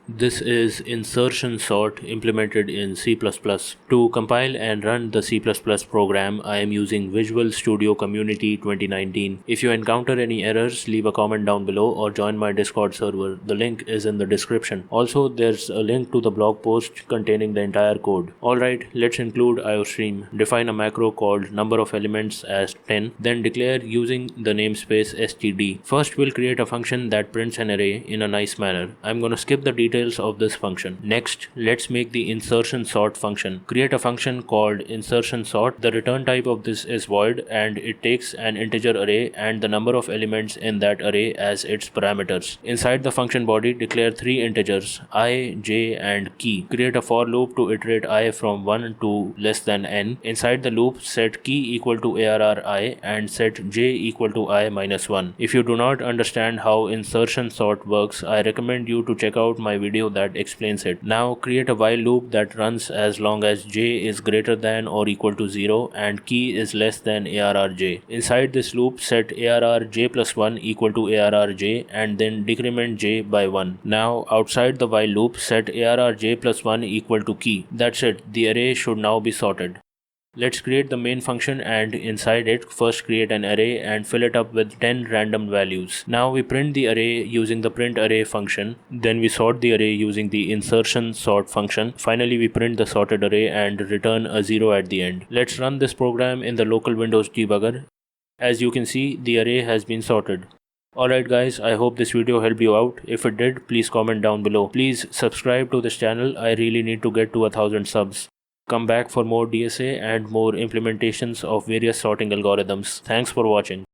This is Insertion Sort implemented in C++. To compile and run the C++ program, I am using Visual Studio Community 2019. If you encounter any errors, leave a comment down below or join my Discord server. The link is in the description. Also, there's a link to the blog post containing the entire code. Alright, let's include IOStream. Define a macro called number of elements as 10, then declare using the namespace std. First, we'll create a function that prints an array in a nice manner. I'm gonna skip the details of this function. Next, let's make the insertion sort function. Create a function called insertion sort. The return type of this is void and it takes an integer array and the number of elements in that array as its parameters. Inside the function body, declare three integers I, j and key. Create a for loop to iterate I from 1 to less than n. Inside the loop, set key equal to arr I and set j equal to I minus 1. If you do not understand how insertion sort works, I recommend you to check out my video that explains it. Now create a while loop that runs as long as j is greater than or equal to 0 and key is less than arrj. Inside this loop, set arrj plus 1 equal to arrj and then decrement j by 1. Now outside the while loop, set arrj plus 1 equal to key. That's it, the array should now be sorted. Let's create the main function and inside it first create an array and fill it up with 10 random values. Now we print the array using the printArray function. Then we sort the array using the insertion sort function. Finally we print the sorted array and return a 0 at the end. Let's run this program in the local Windows debugger. As you can see, the array has been sorted. Alright guys, I hope this video helped you out. If it did, please comment down below. Please subscribe to this channel. I really need to get to 1000 subs. Come back for more DSA and more implementations of various sorting algorithms. Thanks for watching.